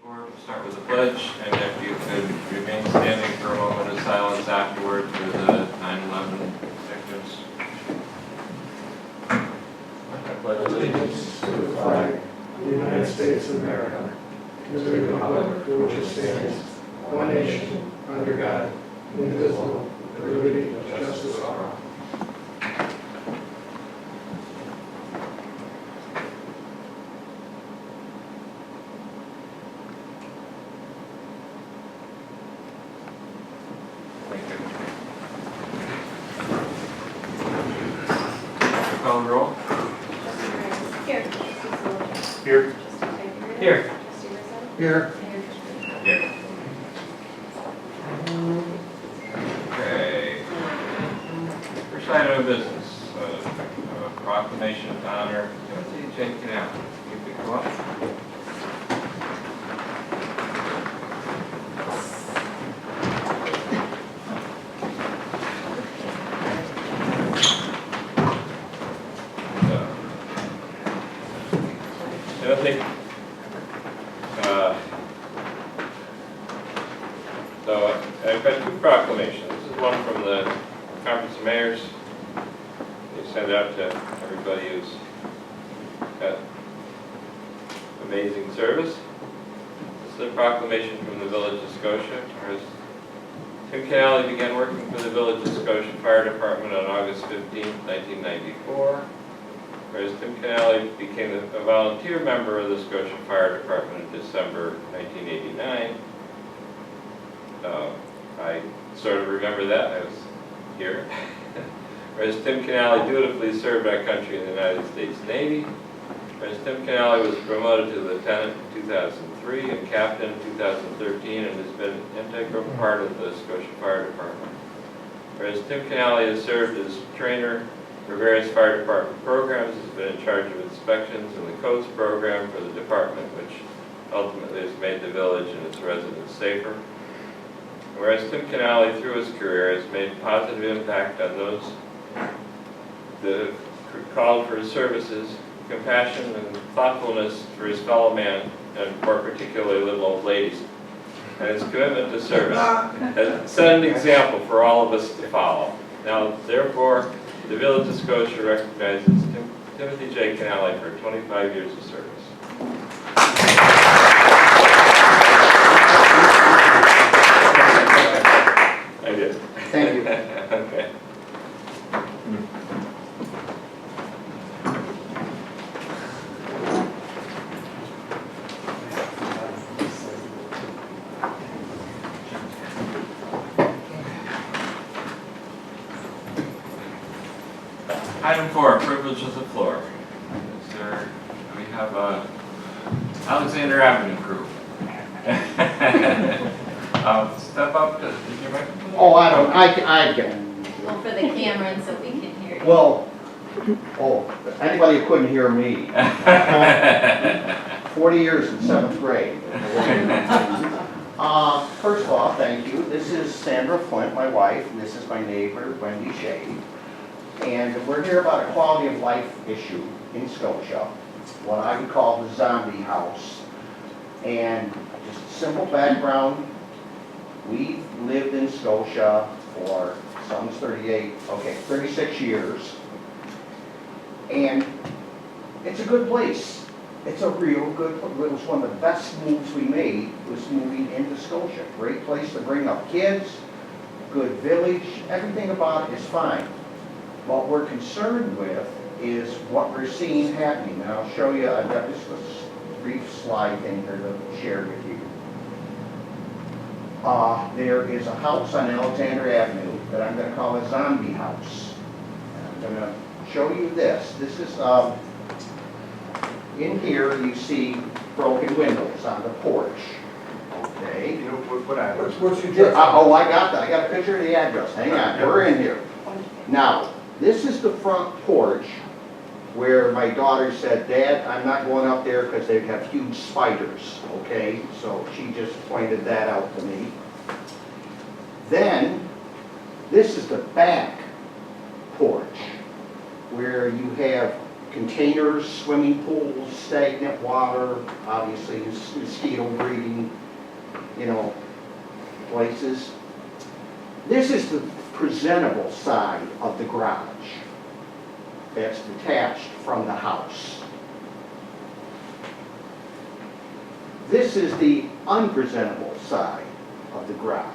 We'll start with the pledge, and if you could remain standing for a moment of silence afterward for the 9/11 victims. I pledge Allegiance to the flag of the United States of America, to the republic for which it stands, one nation, under God, indivisible, with liberty and justice for all. Call the roll. Here. Here. Here. Here. Here. Okay. First item of business, a proclamation to honor Timothy J. Canal. You could come up. Timothy. So I've got two proclamations. This is one from the Conference of Mayors. They send it out to everybody who's got amazing service. This is a proclamation from the Village of Scotia. Whereas Tim Canale began working for the Village of Scotia Fire Department on August 15, 1994. Whereas Tim Canale became a volunteer member of the Scotia Fire Department in December 1989. I sort of remember that. I was here. Whereas Tim Canale dutifully served our country in the United States Navy. Whereas Tim Canale was promoted to lieutenant in 2003 and captain in 2013 and has been an integral part of the Scotia Fire Department. Whereas Tim Canale has served as trainer for various fire department programs, has been in charge of inspections in the codes program for the department, which ultimately has made the village and its residents safer. Whereas Tim Canale, through his career, has made a positive impact on those that have called for his services, compassion and thoughtfulness for his fellow man, and more particularly little old ladies. And his commitment to service has set an example for all of us to follow. Now, therefore, the Village of Scotia recognizes Timothy J. Canale for 25 years of service. I did. Thank you. Okay. Item 4, privilege of the floor. Is there, we have Alexander Avenue crew. Step up to, is your microphone? Oh, I get it. Well, for the camera and so we can hear you. Well, anybody who couldn't hear me, 40 years in 7th grade. First of all, thank you. This is Sandra Flint, my wife, and this is my neighbor, Wendy Shea. And we're here about a quality of life issue in Scotia, what I would call the zombie house. And just a simple background, we've lived in Scotia for, son's 36 years. And it's a good place. It's a real good, it was one of the best moves we made, was moving into Scotia. Great place to bring up kids, good village, everything about it is fine. What we're concerned with is what we're seeing happening. And I'll show you, I've got just a brief slide thing here to share with you. There is a house on Alexander Avenue that I'm going to call a zombie house. And I'm going to show you this. This is, in here you see broken windows on the porch. Okay. You know, what address? What's your address? Oh, I got that. I got a picture of the address. Hang on, we're in here. Now, this is the front porch where my daughter said, Dad, I'm not going up there because they have huge spiders, okay? So she just pointed that out to me. Then, this is the back porch where you have containers, swimming pools, stagnant water, obviously mosquito breeding, you know, places. This is the presentable side of the garage that's detached from the house. This is the unpresentable side of the garage.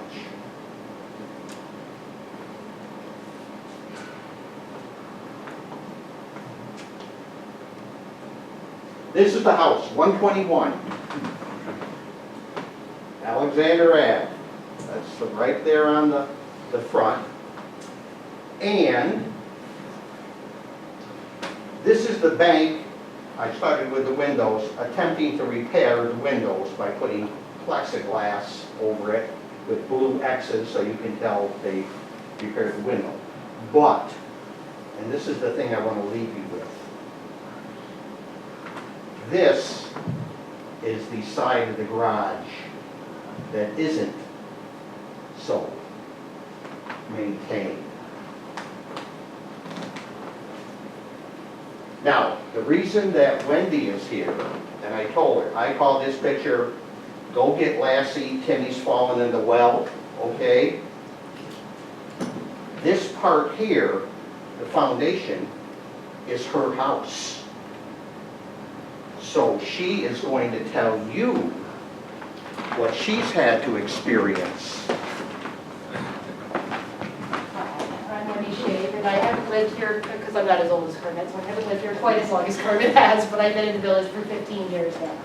This is the house, 121 Alexander Ave. That's right there on the front. And this is the bank. I started with the windows, attempting to repair the windows by putting plexiglass over it with blue X's so you can tell they repaired the window. But, and this is the thing I want to leave you with, this is the side of the garage that isn't so maintained. Now, the reason that Wendy is here, and I told her, I call this picture, go get Lassie, Timmy's fallen in the well, okay? This part here, the foundation, is her house. So she is going to tell you what she's had to experience. I'm Wendy Shave, and I haven't lived here, because I'm not as old as Kermit, so I haven't lived here quite as long as Kermit has, but I've been in the village for 15 years now.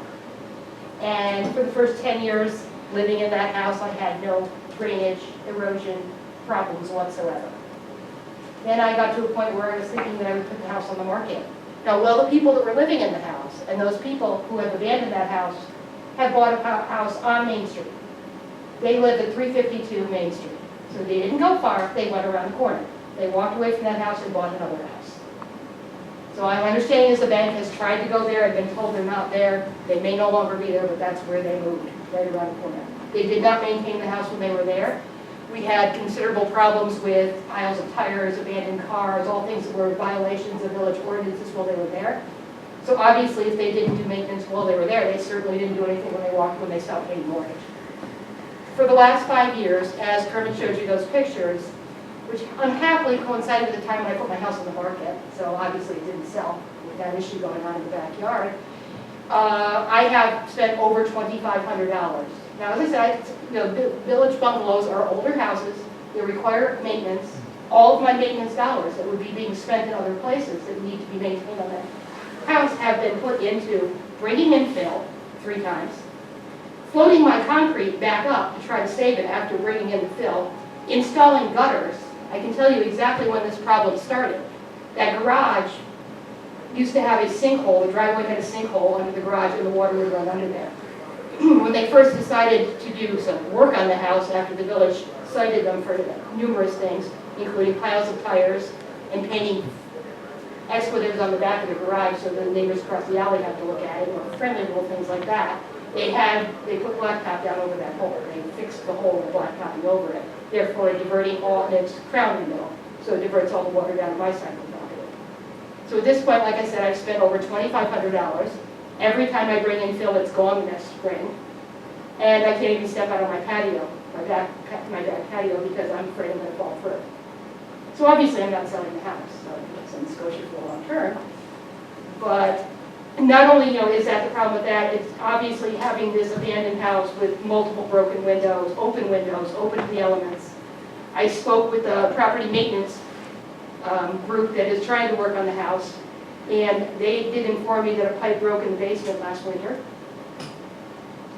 And for the first 10 years living in that house, I had no drainage, erosion problems whatsoever. Then I got to a point where I was thinking that I would put the house on the market. Now, well, the people that were living in the house, and those people who have abandoned that house, have bought a house on Main Street. They live at 352 Main Street. So they didn't go far, they went around the corner. They walked away from that house and bought another house. So my understanding is the bank has tried to go there, I've been told they're not there. They may no longer be there, but that's where they moved, right around the corner. They did not maintain the house when they were there. We had considerable problems with piles of tires, abandoned cars, all things that were violations of village ordinances while they were there. So obviously, if they didn't do maintenance while they were there, they certainly didn't do anything when they stopped paying mortgage. For the last 5 years, as Kermit showed you those pictures, which unhappily coincided with the time when I put my house on the market, so obviously it didn't sell with that issue going on in the backyard, I have spent over $2,500. Now, as I said, village bungalows are older houses, they require maintenance. All of my maintenance dollars that would be being spent in other places that need to be maintained on that house have been put into bringing in fill 3 times, floating my concrete back up to try to save it after bringing in the fill, installing gutters. I can tell you exactly when this problem started. That garage used to have a sinkhole, the driveway had a sinkhole under the garage and the water would run under there. When they first decided to do some work on the house after the village cited them for numerous things, including piles of tires and painting expletives on the back of the garage so the neighbors across the alley had to look at it, or friendly little things like that, they put blacktop down over that hole. They fixed the hole with blacktopping over it, therefore diverting all, and it's crowned in the middle, so it diverts all the water down to my side of the property. So at this point, like I said, I've spent over $2,500. Every time I bring in fill, it's gone the next spring. And I can't even step out on my patio, my back patio, because I'm afraid I'm going to fall through. So obviously I'm not selling the house, so it's in Scotia for the long term. But not only is that the problem with that, it's obviously having this abandoned house with multiple broken windows, open to the elements. I spoke with the property maintenance group that is trying to work on the house, and they did inform me that a pipe broke in the basement last winter.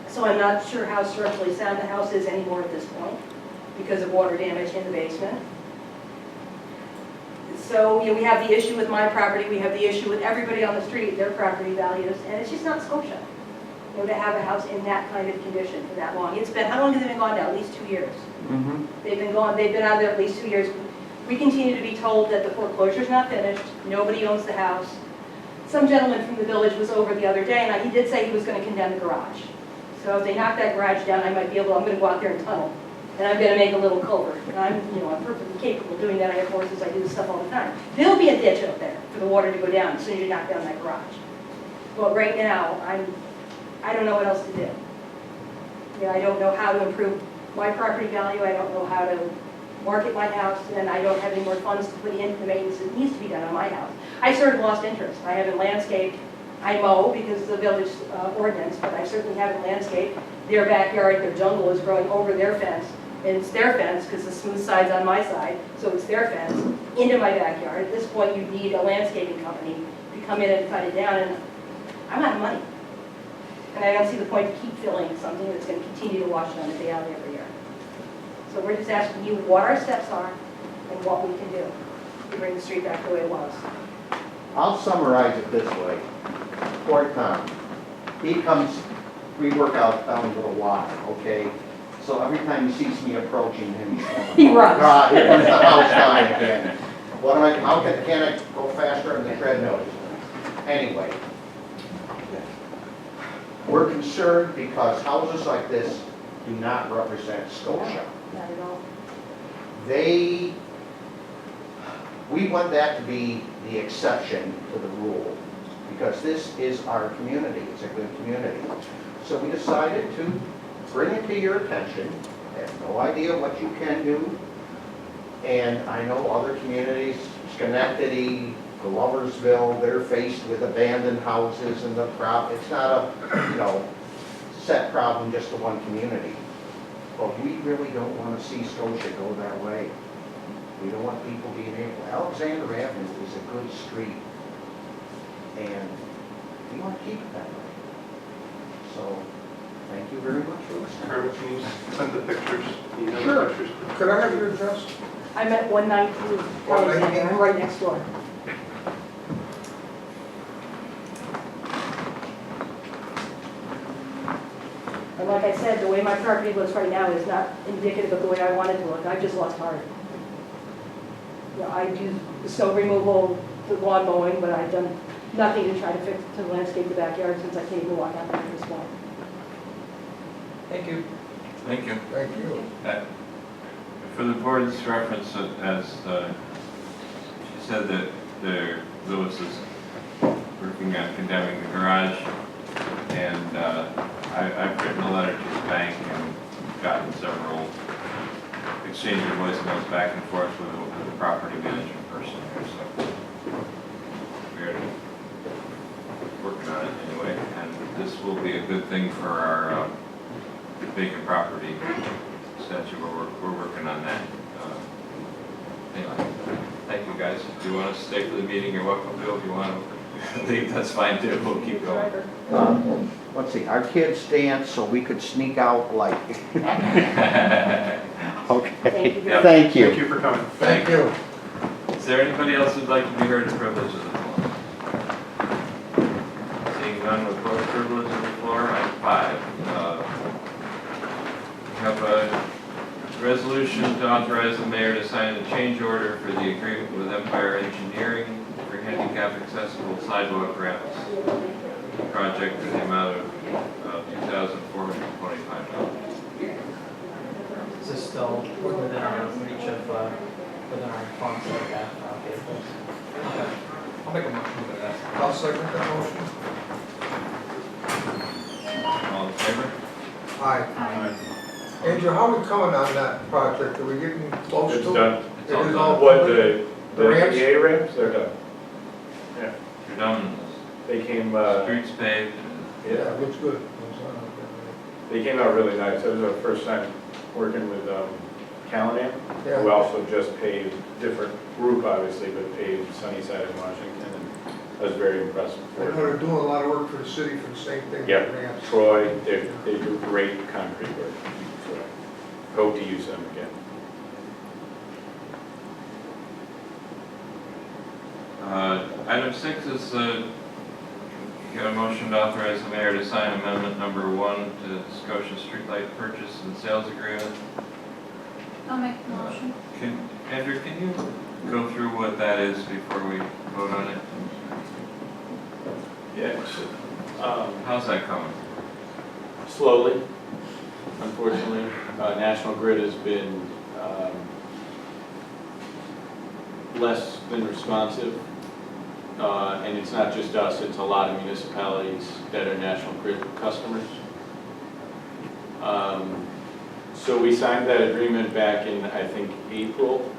So I'm not sure how structurally sound the house is anymore at this point because of water damage in the basement. So we have the issue with my property, we have the issue with everybody on the street, their property values, and it's just not Scotia. To have a house in that kind of condition for that long. It's been, how long have they been gone now? At least 2 years. Mm-hmm. They've been out there at least 2 years. We continue to be told that the foreclosure's not finished, nobody owns the house. Some gentleman from the village was over the other day, and he did say he was going to condemn the garage. So if they knock that garage down, I'm going to go out there and tunnel and I'm gonna make a little culvert. And I'm perfectly capable of doing that. I have horses, I do this stuff all the time. There'll be a ditch out there for the water to go down as soon as you knock down that garage. But right now, I don't know what else to do. I don't know how to improve my property value, I don't know how to market my house, and I don't have any more funds to put into the maintenance that needs to be done on my house. I sort of lost interest. I haven't landscaped. I mow because of the village ordinance, but I certainly haven't landscaped. Their backyard, their jungle is growing over their fence, and it's their fence because the smooth side's on my side, so it's their fence, into my backyard. At this point, you need a landscaping company to come in and cut it down, and I'm out of money. And I don't see the point to keep filling something that's going to continue to wash down the valley every year. So we're just asking you what our steps are and what we can do to bring the street back the way it was. I'll summarize it this way. Poor Tom, he comes, we work out down a little while, okay? So every time he sees me approaching him, he's going, He "Oh, runs." God, here comes the house guy again. What am I, how can I go faster on the treadmill? Anyway, we're concerned because houses like this do not represent Scotia. Not at all. We want that to be the exception to the rule, because this is our community, it's a good community. So we decided to bring it to your attention. I have no idea what you can do. And I know other communities, Schenectady, Gloversville, they're faced with abandoned houses and it's not a, set problem just to one community. But we really don't want to see Scotia go that way. We don't want people being able, Alexander Avenue is a good street, and we want to keep it that way. So, thank you very much for listening. Carol, can you send the pictures? Email Sure. the pictures? Could I have your address? I'm at 119 Alexander. I'm right next door. And like I said, the way my property looks right now is not indicative of the way I want it to look. I've just lost heart. I do the snow removal, the lawn mowing, but I've done nothing to try to landscape the backyard since I came to walk out there at this point. Thank you. Thank you. Thank you. For the board's reference, as she said that Lewis is working on condemning the garage, and I've written a letter to the bank and gotten several exchange of voicemails back and forth with the property management person here, so we're working on it anyway, and this will be a good thing for our vacant property statute. We're working on that. Anyway, thank you guys. If you want to stay for the meeting, you're welcome to. If you want to leave, that's fine too. We'll keep going. Let's see, our kids dance, so we could sneak out like. Okay. Thank you. Yeah. Thank you. Thank you for coming. Thank you. Is there anybody else who'd like to be heard in privilege of the floor? Seeing none with both privilege of the floor, item 5. We have a resolution to authorize the mayor to sign a change order for the agreement with Empire Engineering for handicap accessible sidewalk ramps project in the amount of $2,425. Is this still within our reach of, within our funds like that? Okay, I'll make a motion to that. I'll second that motion. All in favor? Aye. Andrew, how are we coming on that project? Are we getting close to it? It's done. It's It all is done. all What, complete? the ramps? EA ramps, they're done. Yeah, You're done. they came, Streets paved. Yeah, yeah, it looks good. they came out really nice. That was our first time working with Callahan, who Yeah, also just paved, different group obviously, but paved Sunnyside and Washington, and I was very impressed I know with they're doing a lot of work for the city for the same thing. Yeah. with ramps. Troy. They do great concrete work, so hope to use them again. Item 6 is, you got a motion to authorize the mayor to sign amendment number 1 to Scotia Streetlight Purchase and Sales Agreement. I'll make the motion. Andrew, can you go through what that is before we vote on it? Yeah. How's that coming? Slowly. unfortunately. National Grid has been less than responsive. And it's not just us, it's a lot of municipalities that are National Grid customers. So we signed that agreement back in, I think, April.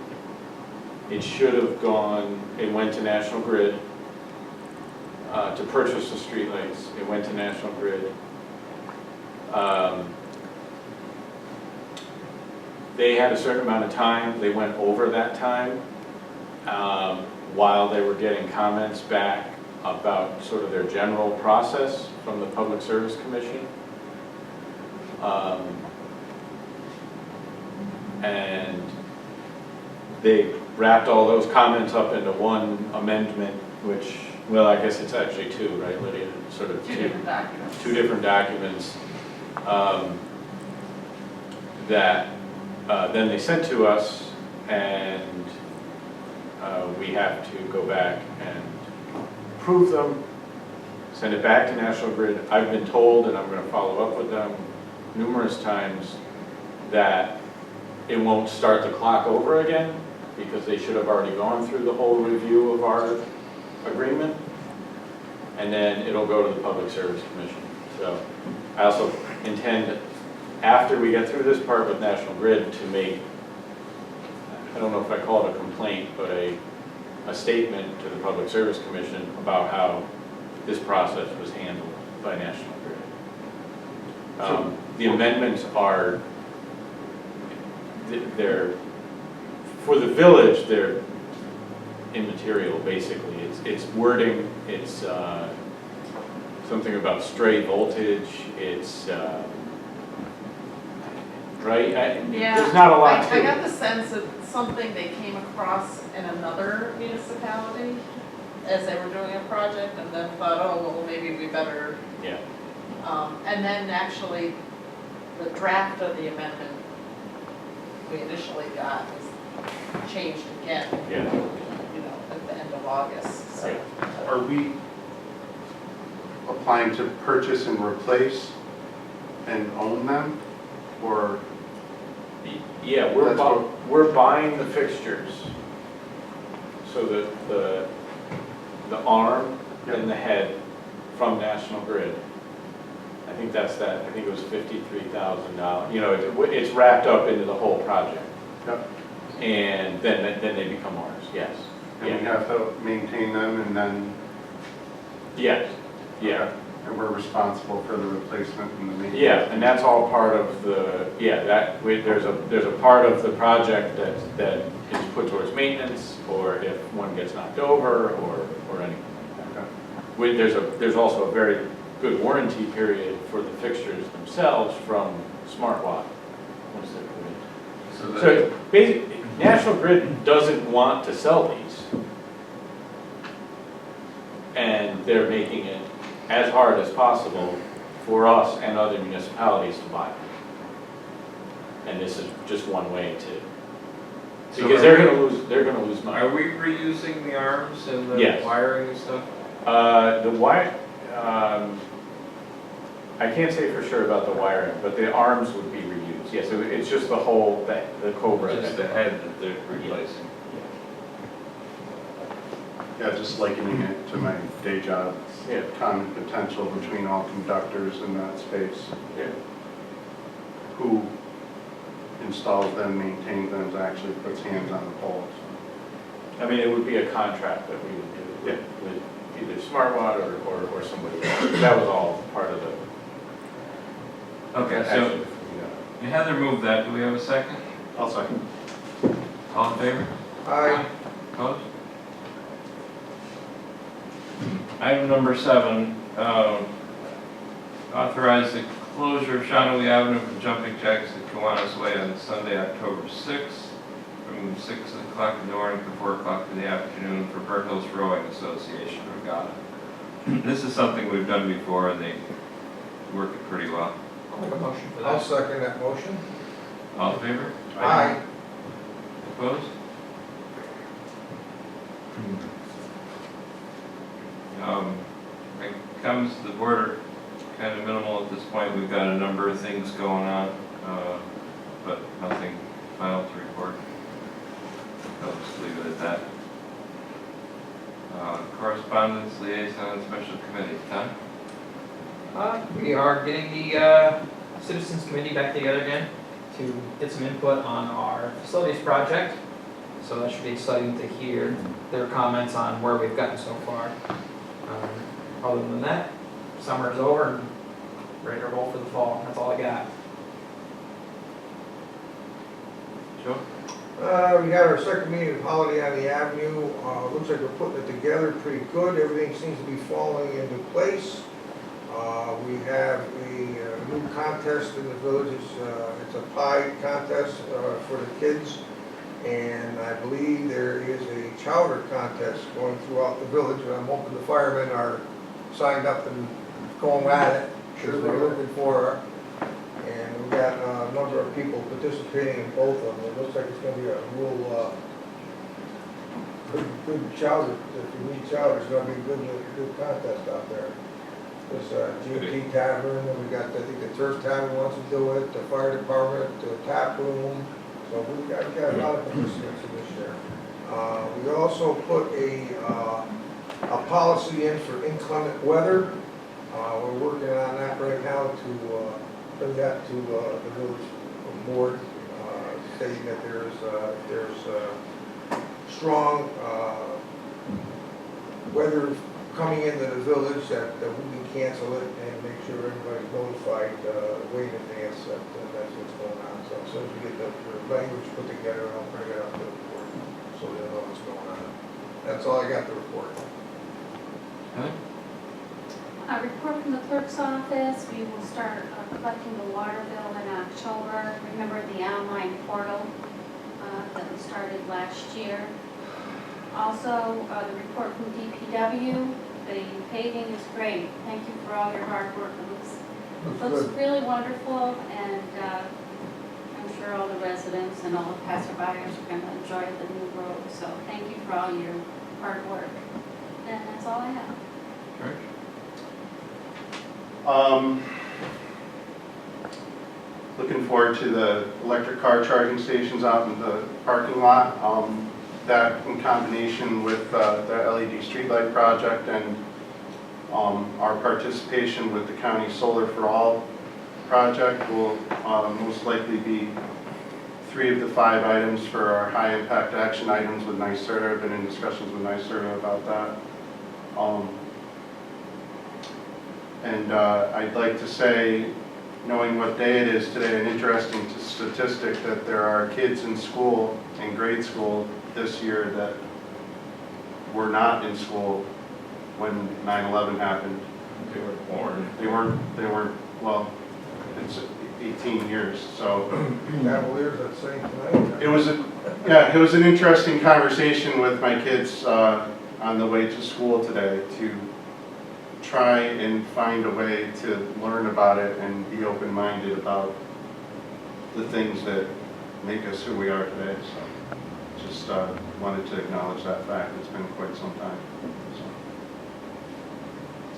It should have gone, it went to National Grid to purchase the streetlights. It went to National Grid. They had a certain amount of time. They went over that time while they were getting comments back about sort of their general process from the Public Service Commission. And they wrapped all those comments up into one amendment, which, well, I guess it's actually two, right, Lydia? Sort of Two different documents. two different documents that then they sent to us, and we have to go back and approve them, send it back to National Grid. I've been told, and I'm going to follow up with them numerous times, that it won't start the clock over again, because they should have already gone through the whole review of our agreement, and then it'll go to the Public Service Commission. So I also intend, after we get through this part with National Grid, to make, I don't know if I call it a complaint, but a statement to the Public Service Commission about how this process was handled by National Grid. The amendments are, they're, for the village, they're immaterial, basically. It's wording, it's something about stray voltage, it's, right? Yeah, There's not a lot to I it. got the sense that something they came across in another municipality as they were doing a project, and then thought, oh, well, maybe we better. Yeah. And then actually, the draft of the amendment we initially got was changed again, Yeah. you know, at the end of August, so. Are we applying to purchase and replace and own them? Or, Yeah, we're buying the fixtures. So the arm and the head from National Grid. I think that's that. I think it was $53,000. You know, it's wrapped up into the whole project. yep, And then they become ours. Yes. and we have to maintain them, and then, Yes. Yeah. and we're responsible for the replacement and the maintenance? Yeah, and that's all part of the, there's a part of the project that is put towards maintenance, or if one gets knocked over, or anything like that. Okay. There's also a very good warranty period for the fixtures themselves from SmartWatt, once they're put in. So basically, National Grid doesn't want to sell these, and they're making it as hard as possible for us and other municipalities to buy them. And this is just one way to, because they're gonna lose money. Are we reusing the arms and the Yes. wiring and stuff? The wire, I can't say for sure about the wiring, but the arms would be reused. Yes, it's just the whole, the Cobra. Just the head that they're replacing? Yeah, just likening it to my day job. Yeah. Common potential between all conductors in that space. Yeah. Who installs them, maintains them, actually puts hands on the poles. I mean, it would be a contract that we would do with either SmartWatt or somebody else. That was all part of the. Okay, Actually, so Heather moved that. Do we have a second? I'll second. All in favor? Aye. Opposed? Item number 7, authorize the closure of Shawnee Avenue for jumping jacks at Kiwanis Way on Sunday, October 6th, from 6 o'clock in the morning to 4 o'clock in the afternoon for Burnt Hills Rowing Association Regatta. This is something we've done before, and they work it pretty well. I'll make a motion for I'll that. second that motion. All in favor? Aye. Opposed? Next comes the Board kind of minimal at this point. We've got a number of things going on, but nothing final to report. I'll just leave it at that. Correspondence, liaison, special committees. Tom? We are getting the Citizens Committee back together again to get some input on our facilities project. So that should be exciting to hear their comments on where we've gotten so far. Other than that, summer is over and ready to roll for the fall. That's all I got. Joe? We got our second meeting of Holiday on the Avenue. Looks like we're putting it together pretty good. Everything seems to be falling into place. We have a new contest in the village. It's a pie contest for the kids. And I believe there is a chowder contest going throughout the village. And I'm hoping the firemen are signed up and going at it. Sure, we're looking for. And we've got a number of people participating in both of them. It looks like it's going to be a real good chowder. If you need chowder, it's going to be a good contest out there. There's G&T Tavern, and we got, I think, the Turf Tavern wants to do it, the fire department, the tap room. So we've got a lot of participants in this year. We also put a policy in for inclement weather. We're working on that right now to bring that to the village board, stating that there's strong weather coming into the village, that we can cancel it and make sure everybody's notified way in advance that that's what's going on. So as soon as we get the language put together, I'll bring it up to the board so they'll know what's going on. That's all I got to report. A report from the clerk's office. We will start collecting the water bill in October. Remember the online portal that we started last year. Also, the report from DPW. The paving is great. Thank you for all your hard work. It looks really wonderful, and I'm sure all the residents and all the passerbyers are going to enjoy the new road. So thank you for all your hard work. And that's all I have. George? Looking forward to the electric car charging stations out in the parking lot. That in combination with the LED streetlight project and our participation with the county Solar for All project will most likely be 3 of the 5 items for our high impact action items with NYSERDA. I've been in discussions with NYSERDA about that. I'd like to say, knowing what day it is today, an interesting statistic that there are kids in school, in grade school this year, that were not in school when 9/11 happened. They were born. They weren't, well, it's 18 years, so. Cavaliers at St. Tonight. It was an interesting conversation with my kids on the way to school today to try and find a way to learn about it and be open-minded about the things that make us who we are today. So just wanted to acknowledge that fact. It's been quite some time. So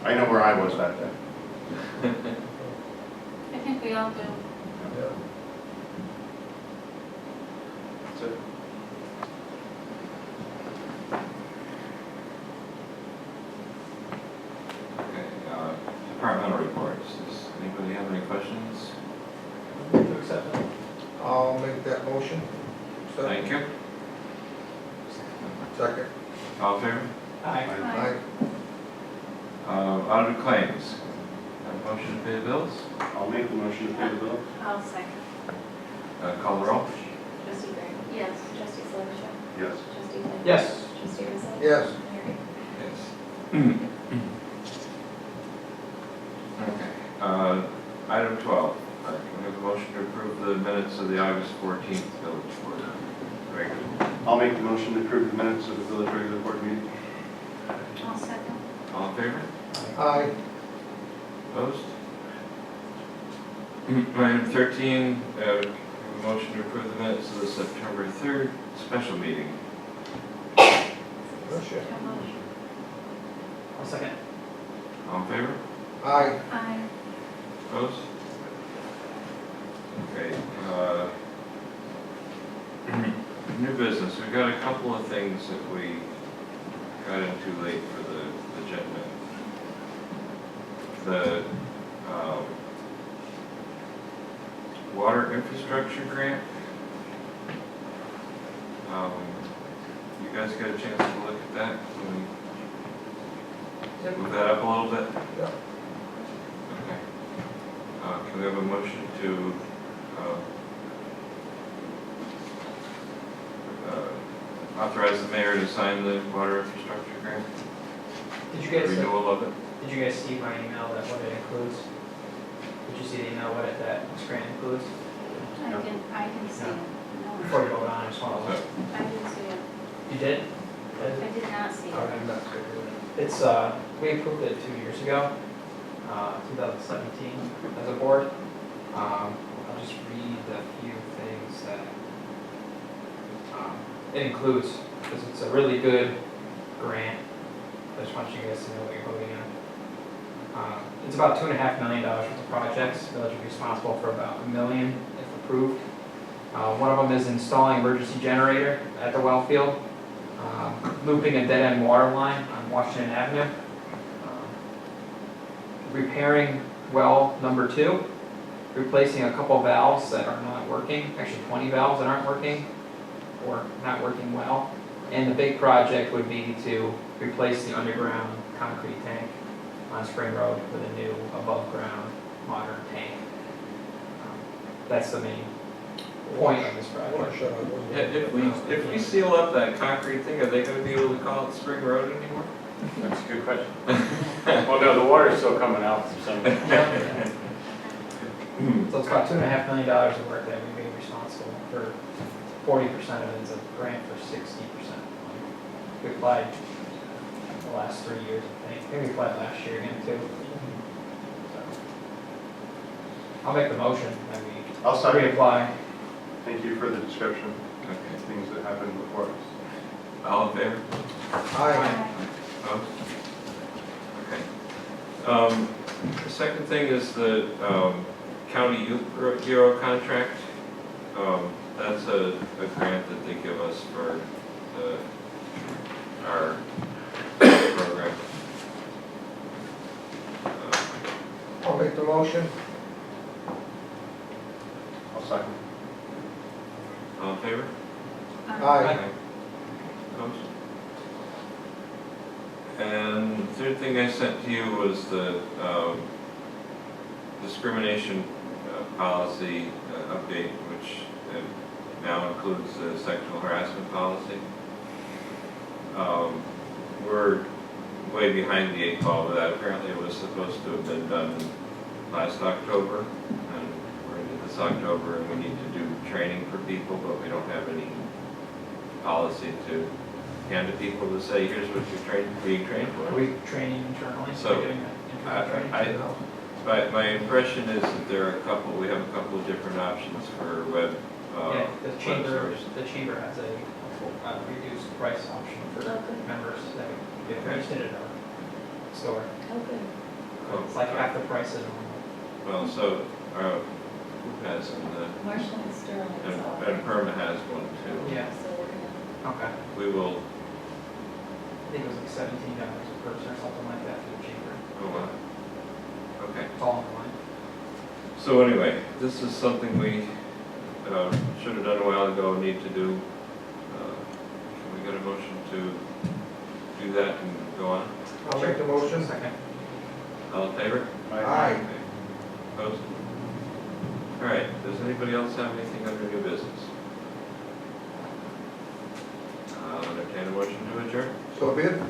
I know where I was that day. I think we all do. Yeah. That's it. Okay, departmental reports. Does anybody have any questions? To accept it. I'll make that motion. Thank you. Second. All in favor? Aye. Audited claims. Have a motion to pay the bills? I'll make the motion to pay the bill. I'll second. Call the roll. Trustee Gray? Yes. Trustee Felicia? Yes. Trustee Flynn? Yes. Trustee Rizzo? Yes. Mary? Yes. Okay. Item 12. Can we have a motion to approve the minutes of the August 14th village board regular? I'll make the motion to approve the minutes of the village regular board meeting. I'll second. All in favor? Aye. Opposed? Item 13, a motion to approve the minutes of the September 3rd special meeting. Motion. I'll second. All in favor? Aye. Aye. Opposed? Okay, new business, we've got a couple of things that we got in too late for the agenda. The water infrastructure grant. You guys get a chance to look at that? Can we move that up a little bit? Yep. Okay. Can we have a motion to authorize the mayor to sign the water infrastructure grant? Did you guys, Renewal of it? did you guys see my email that what it includes? Did you see the email what it, that this grant includes? I didn't see it. No. Before you vote on, I just want to look. I didn't see it. You did? I did not see it. It's, we approved it 2 years ago, 2017, as a board. I'll just read a few things that it includes, because it's a really good grant. I just want you guys to know what you're voting on. It's about $2.5 million worth of projects. The village will be responsible for about $1 million if approved. One of them is installing emergency generator at the well field, looping a dead-end water line on Washington Avenue, repairing well number 2, replacing a couple valves that are not working, actually 20 valves that aren't working or not working well. And the big project would be to replace the underground concrete tank on Spring Road with a new above-ground modern tank. That's the main point of this I want to project. shut up. If we seal up that concrete thing, are they gonna be able to call it Spring Road anymore? That's a good question. Well, no, the water's still coming out from somewhere. So it's about $2.5 million of work that we be responsible for. 40% of it is a grant for 60%. We applied the last 3 years, I think. Maybe we applied last year again too. So, I'll make the motion that we I'll second. reapply. Thank you for the description Okay. of things that happened before us. All in favor? Aye. Opposed? Okay. The second thing is the county youth bureau contract. That's a grant that they give us for our program. I'll make the motion. I'll second. All in favor? Aye. Opposed? And the third thing I sent to you was the discrimination policy update, which now includes the sexual harassment policy. We're way behind the 8 ball with that. Apparently it was supposed to have been done last October, and we're into this October, and we need to do training for people, but we don't have any policy to hand to people to say, here's what you're being trained Are for. we training internally? So, Getting internal training? My impression is that we have a couple of different options for web. Yeah, the web chamber source. has a reduced price option for members that get interested in our store. It's like half the price of normal. Well, so, who has, Marshall and Sterling. and Perma has one too. Yeah. So we're gonna, Okay. We will, I think it was like $17 a person or something like that for the chamber. oh, wow. Okay. It's all online. So anyway, this is something we should have done a while ago, need to do. Can we get a motion to do that and go on? I'll make the motion. Second. All in favor? Aye. Okay. Opposed? All right, does anybody else have anything under new business? I'll entertain a motion to adjourn. So be it.